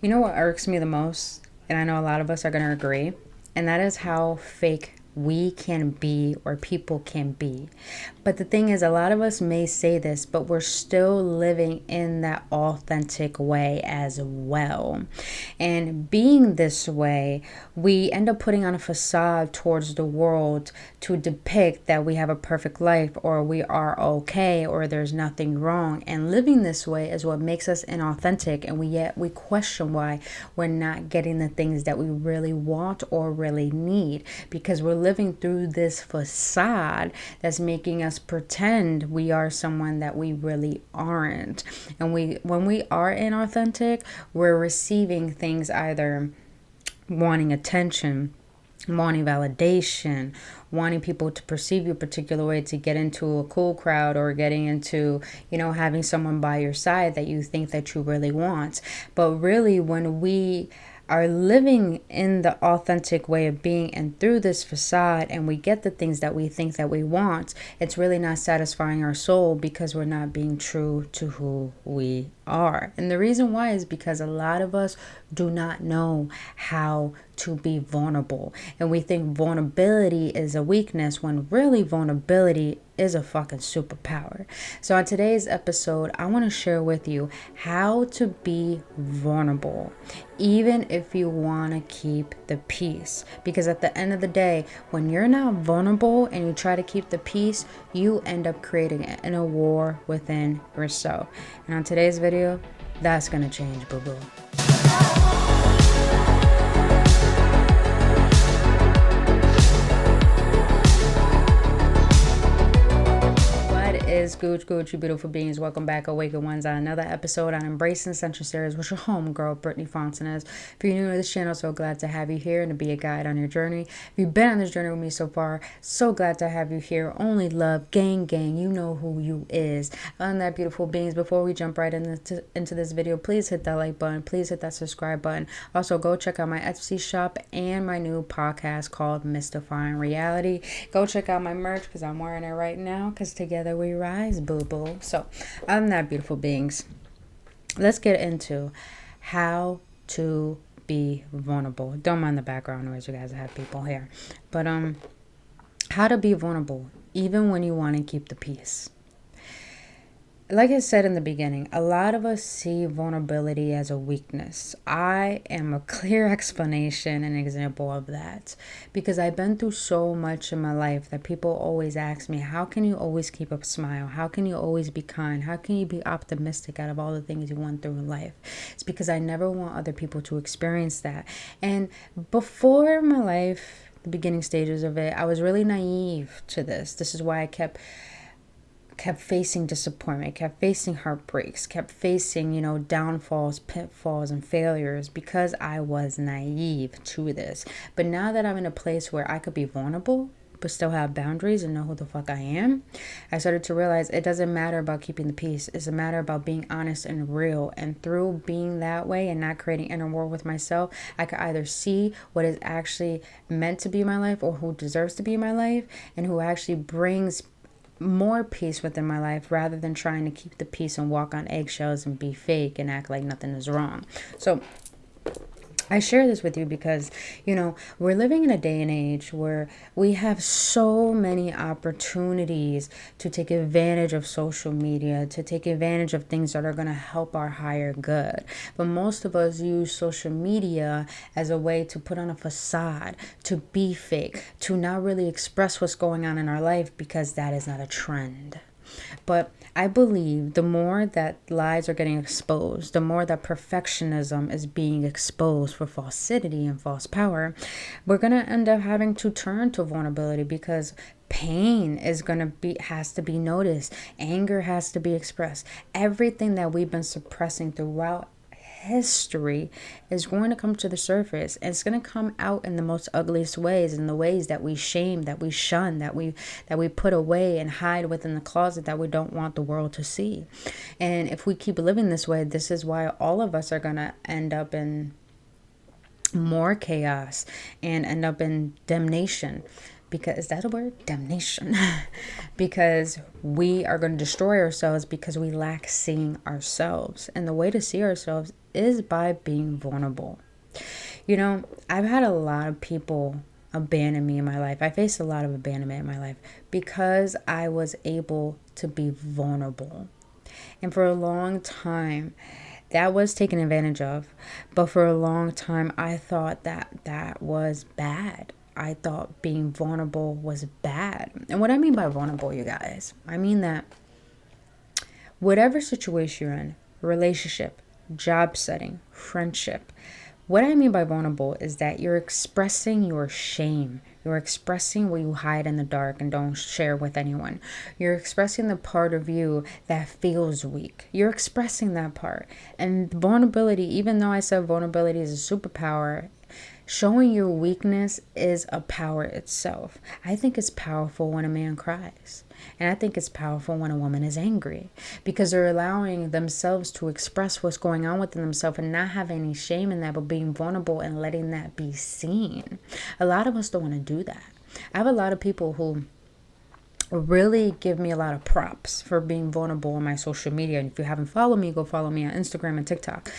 You know what irks me the most, and I know a lot of us are going to agree, and that is how fake we can be or people can be. But the thing is, a lot of us may say this, but we're still living in that authentic way as well. And being this way, we end up putting on a facade towards the world to depict that we have a perfect life or we are okay or there's nothing wrong. And living this way is what makes us inauthentic, and we question why we're not getting the things that we really want or really need, because we're living through this facade that's making us pretend we are someone that we really aren't. And when we are inauthentic, we're receiving things either wanting attention, wanting validation, wanting people to perceive you a particular way to get into a cool crowd, or getting into, having someone by your side that you think that you really want. But really, when we are living in the authentic way of being and through this facade, and we get the things that we think that we want, it's really not satisfying our soul, because we're not being true to who we are. And the reason why is because a lot of us do not know how to be vulnerable, and we think vulnerability is a weakness, when really vulnerability is a fucking superpower. So on today's episode, I want to share with you how to be vulnerable, even if you want to keep the peace. Because at the end of the day, when you're not vulnerable and you try to keep the peace, you end up creating an inner war within yourself. And on today's video, that's going to change, boo-boo. Is Gooch, you beautiful beings. Welcome back, Awaken Ones, on another episode on Embracing Central Series with your homegirl, Brittany Fontanez. If you're new to this channel, so glad to have you here and to be a guide on your journey. If you've been on this journey with me so far, so glad to have you here. Only love, gang, you know who you is. On that, beautiful beings, before we jump right into this video, please hit that like button, please hit that subscribe button. Also, go check out my Etsy shop and my new podcast called Mystifying Reality. Go check out my merch, because I'm wearing it right now, because together we rise, boo-boo. So, other than that, beautiful beings, let's get into how to be vulnerable. Don't mind the background noise, you guys. I have people here. But how to be vulnerable, even when you want to keep the peace. Like I said in the beginning, a lot of us see vulnerability as a weakness. I am a clear explanation and example of that, because I've been through so much in my life that people always ask me, how can you always keep a smile? How can you always be kind? How can you be optimistic out of all the things you went through in life? It's because I never want other people to experience that. And before my life, the beginning stages of it, I was really naive to this. This is why I kept facing disappointment, kept facing heartbreaks, kept facing, downfalls, pitfalls, and failures, because I was naive to this. But now that I'm in a place where I could be vulnerable, but still have boundaries and know who the fuck I am, I started to realize it doesn't matter about keeping the peace. It's a matter about being honest and real. And through being that way and not creating inner war with myself, I could either see what is actually meant to be my life, or who deserves to be my life, and who actually brings more peace within my life, rather than trying to keep the peace and walk on eggshells and be fake and act like nothing is wrong. So I share this with you because, we're living in a day and age where we have so many opportunities to take advantage of social media, to take advantage of things that are going to help our higher good. But most of us use social media as a way to put on a facade, to be fake, to not really express what's going on in our life, because that is not a trend. But I believe the more that lies are getting exposed, the more that perfectionism is being exposed for falsity and false power, we're going to end up having to turn to vulnerability, because pain has to be noticed. Anger has to be expressed. Everything that we've been suppressing throughout history is going to come to the surface, and it's going to come out in the most ugliest ways, in the ways that we shame, that we shun, that we put away and hide within the closet, that we don't want the world to see. And if we keep living this way, this is why all of us are going to end up in more chaos and end up in damnation, because, is that a word? Damnation. Because we are going to destroy ourselves because we lack seeing ourselves. And the way to see ourselves is by being vulnerable. You know, I've had a lot of people abandon me in my life. I faced a lot of abandonment in my life because I was able to be vulnerable. And for a long time, that was taken advantage of. But for a long time, I thought that was bad. I thought being vulnerable was bad. And what I mean by vulnerable, you guys, I mean that whatever situation you're in, relationship, job setting, friendship, what I mean by vulnerable is that you're expressing your shame. You're expressing what you hide in the dark and don't share with anyone. You're expressing the part of you that feels weak. You're expressing that part. And vulnerability, even though I said vulnerability is a superpower, showing your weakness is a power itself. I think it's powerful when a man cries. And I think it's powerful when a woman is angry, because they're allowing themselves to express what's going on within themselves and not having any shame in that, but being vulnerable and letting that be seen. A lot of us don't want to do that. I have a lot of people who really give me a lot of props for being vulnerable on my social media. And if you haven't followed me, go follow me on Instagram and TikTok.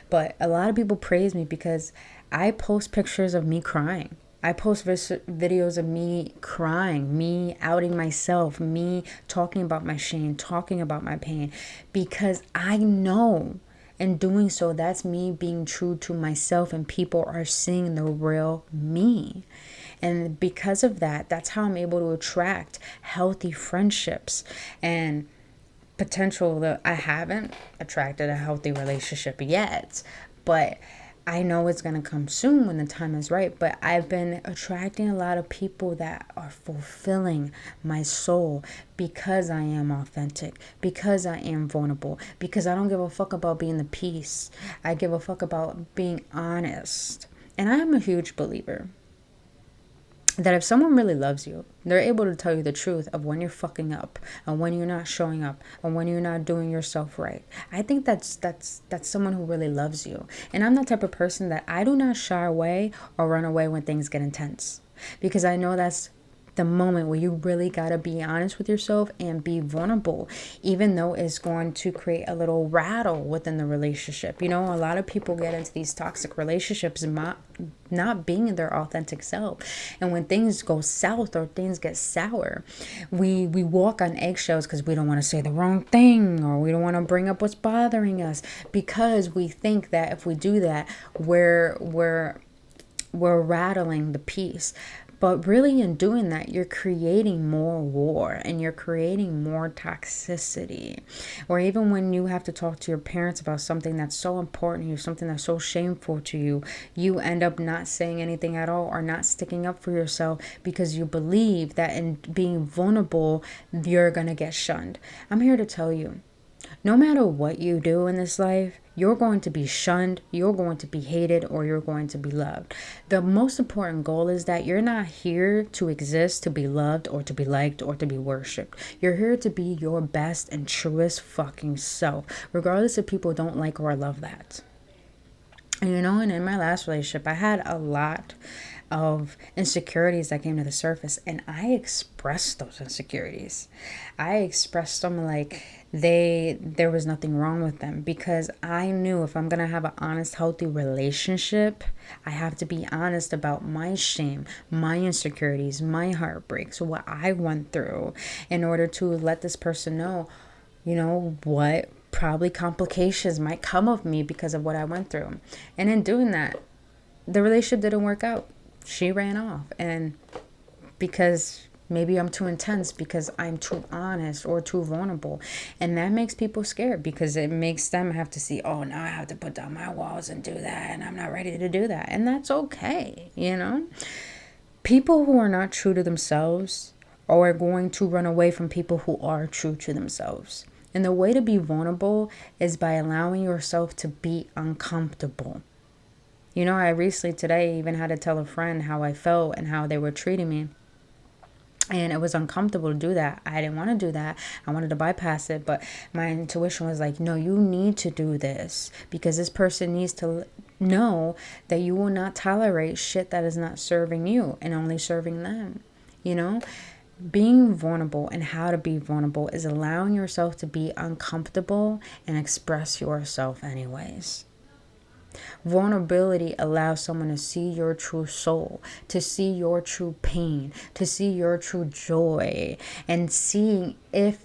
But a lot of people praise me because I post pictures of me crying. I post videos of me crying, me outing myself, me talking about my shame, talking about my pain, because I know in doing so, that's me being true to myself, and people are seeing the real me. And because of that, that's how I'm able to attract healthy friendships and potential. That I haven't attracted a healthy relationship yet, but I know it's going to come soon when the time is right. But I've been attracting a lot of people that are fulfilling my soul because I am authentic, because I am vulnerable, because I don't give a fuck about being the peace. I give a fuck about being honest. And I am a huge believer that if someone really loves you, they're able to tell you the truth of when you're fucking up and when you're not showing up and when you're not doing yourself right. I think that's someone who really loves you. And I'm the type of person that I do not shy away or run away when things get intense, because I know that's the moment where you really got to be honest with yourself and be vulnerable, even though it's going to create a little rattle within the relationship. You know, a lot of people get into these toxic relationships not being their authentic self. And when things go south or things get sour, we walk on eggshells because we don't want to say the wrong thing, or we don't want to bring up what's bothering us, because we think that if we do that, we're rattling the peace. But really, in doing that, you're creating more war and you're creating more toxicity. Or even when you have to talk to your parents about something that's so important to you, something that's so shameful to you, you end up not saying anything at all or not sticking up for yourself because you believe that in being vulnerable, you're going to get shunned. I'm here to tell you, no matter what you do in this life, you're going to be shunned, you're going to be hated, or you're going to be loved. The most important goal is that you're not here to exist to be loved or to be liked or to be worshipped. You're here to be your best and truest fucking self, regardless if people don't like or love that. And you know, and in my last relationship, I had a lot of insecurities that came to the surface, and I expressed those insecurities. I expressed them like there was nothing wrong with them, because I knew if I'm gonna have an honest, healthy relationship, I have to be honest about my shame, my insecurities, my heartbreaks, what I went through, in order to let this person know, you know, what probably complications might come of me because of what I went through. And in doing that, the relationship didn't work out. She ran off, and because maybe I'm too intense, because I'm too honest or too vulnerable. And that makes people scared, because it makes them have to see, oh, now I have to put down my walls and do that, and I'm not ready to do that. And that's okay, you know? People who are not true to themselves are going to run away from people who are true to themselves. And the way to be vulnerable is by allowing yourself to be uncomfortable. You know, I recently today even had to tell a friend how I felt and how they were treating me. And it was uncomfortable to do that. I didn't want to do that. I wanted to bypass it. But my intuition was like, no, you need to do this, because this person needs to know that you will not tolerate shit that is not serving you and only serving them. You know, being vulnerable and how to be vulnerable is allowing yourself to be uncomfortable and express yourself anyways. Vulnerability allows someone to see your true soul, to see your true pain, to see your true joy, and seeing if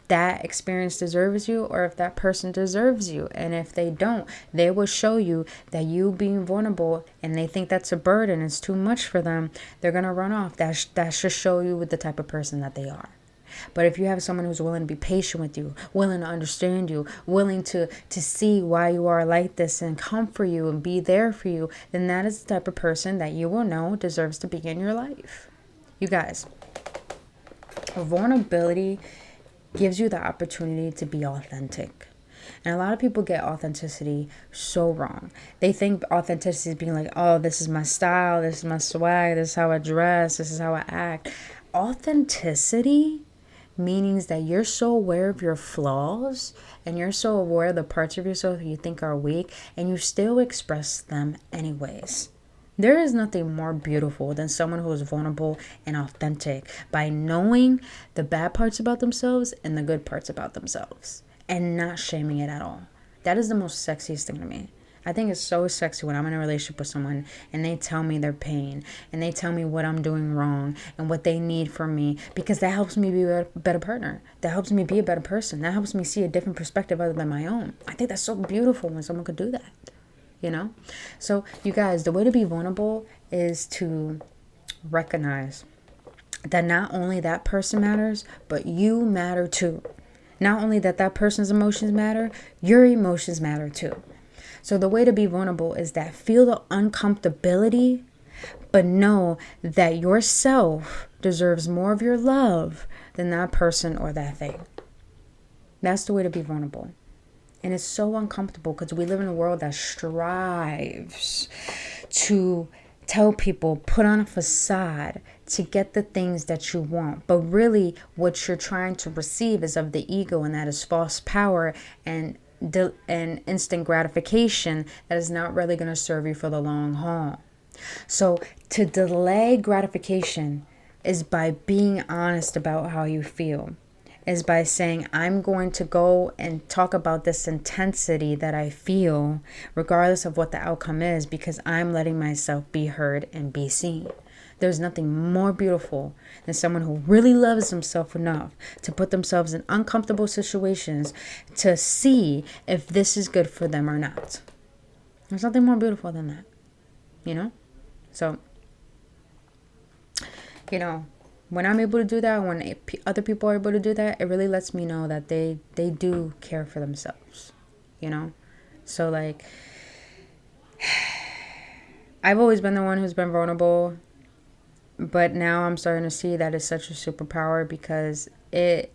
that experience deserves you or if that person deserves you. And if they don't, they will show you that you being vulnerable and they think that's a burden, it's too much for them, they're going to run off. That should show you with the type of person that they are. But if you have someone who's willing to be patient with you, willing to understand you, willing to see why you are like this and come for you and be there for you, then that is the type of person that you will know deserves to be in your life. You guys, vulnerability gives you the opportunity to be authentic. And a lot of people get authenticity so wrong. They think authenticity is being like, oh, this is my style, this is my swag, this is how I dress, this is how I act. Authenticity means that you're so aware of your flaws and you're so aware of the parts of yourself that you think are weak, and you still express them anyways. There is nothing more beautiful than someone who is vulnerable and authentic by knowing the bad parts about themselves and the good parts about themselves and not shaming it at all. That is the most sexiest thing to me. I think it's so sexy when I'm in a relationship with someone and they tell me their pain and they tell me what I'm doing wrong and what they need from me, because that helps me be a better partner. That helps me be a better person. That helps me see a different perspective other than my own. I think that's so beautiful when someone could do that, you know? So you guys, the way to be vulnerable is to recognize that not only that person matters, but you matter too. Not only that person's emotions matter, your emotions matter too. So the way to be vulnerable is that feel the uncomfortability, but know that yourself deserves more of your love than that person or that thing. That's the way to be vulnerable. And it's so uncomfortable because we live in a world that strives to tell people, put on a facade to get the things that you want. But really what you're trying to receive is of the ego, and that is false power and instant gratification that is not really going to serve you for the long haul. So to delay gratification is by being honest about how you feel, is by saying, I'm going to go and talk about this intensity that I feel regardless of what the outcome is, because I'm letting myself be heard and be seen. There's nothing more beautiful than someone who really loves themselves enough to put themselves in uncomfortable situations to see if this is good for them or not. There's nothing more beautiful than that, you know? So, you know, when I'm able to do that, when other people are able to do that, it really lets me know that they do care for themselves, you know? So, like, I've always been the one who's been vulnerable. But now I'm starting to see that it's such a superpower, because it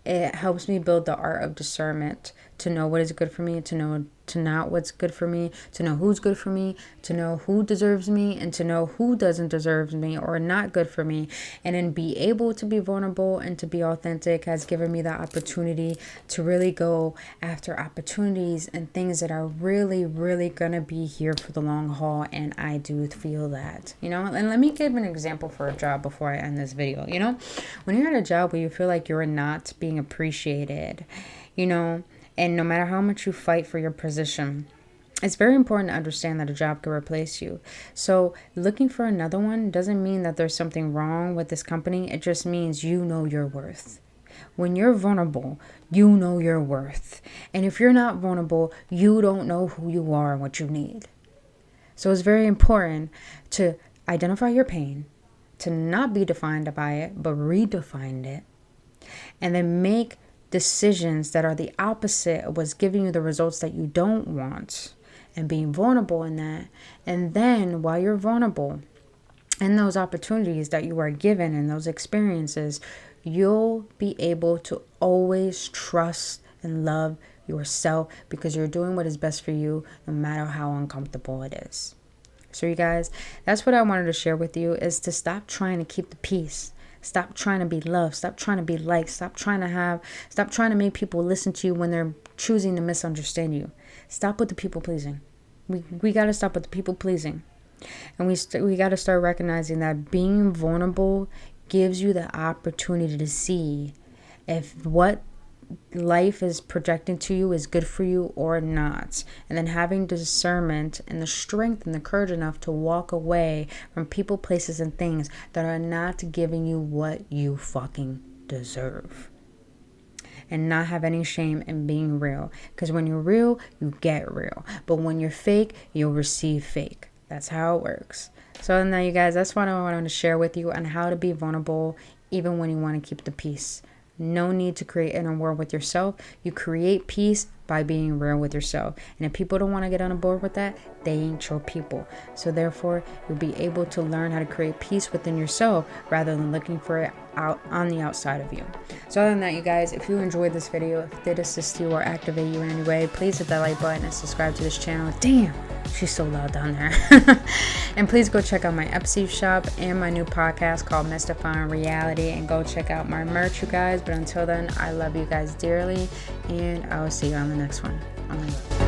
helps me build the art of discernment, to know what is good for me, to know to not what's good for me, to know who's good for me, to know who deserves me, and to know who doesn't deserve me or not good for me. And then be able to be vulnerable and to be authentic has given me the opportunity to really go after opportunities and things that are really, really gonna be here for the long haul. And I do feel that, you know. And let me give an example for a job before I end this video. You know, when you're at a job where you feel like you're not being appreciated, you know, and no matter how much you fight for your position, it's very important to understand that a job can replace you. So looking for another one doesn't mean that there's something wrong with this company. It just means you know your worth. When you're vulnerable, you know your worth. And if you're not vulnerable, you don't know who you are and what you need. So it's very important to identify your pain, to not be defined by it, but redefine it, and then make decisions that are the opposite of what's giving you the results that you don't want, and being vulnerable in that. And then while you're vulnerable in those opportunities that you are given in those experiences, you'll be able to always trust and love yourself, because you're doing what is best for you no matter how uncomfortable it is. So you guys, that's what I wanted to share with you, is to stop trying to keep the peace. Stop trying to be loved. Stop trying to be liked. Stop trying to make people listen to you when they're choosing to misunderstand you. Stop with the people pleasing. We got to stop with the people pleasing. And we got to start recognizing that being vulnerable gives you the opportunity to see if what life is projecting to you is good for you or not. And then having discernment and the strength and the courage enough to walk away from people, places, and things that are not giving you what you fucking deserve. And not have any shame in being real. Because when you're real, you get real. But when you're fake, you'll receive fake. That's how it works. So now, you guys, that's what I wanted to share with you on how to be vulnerable even when you want to keep the peace. No need to create inner war with yourself. You create peace by being real with yourself. And if people don't want to get on board with that, they ain't your people. So therefore, you'll be able to learn how to create peace within yourself rather than looking for it out on the outside of you. So other than that, you guys, if you enjoyed this video, if it did assist you or activate you in any way, please hit that like button and subscribe to this channel. Damn, she's so loud down there. And please go check out my Etsy shop and my new podcast called Mystifying Reality, and go check out my merch, you guys. But until then, I love you guys dearly, and I will see you on the next one.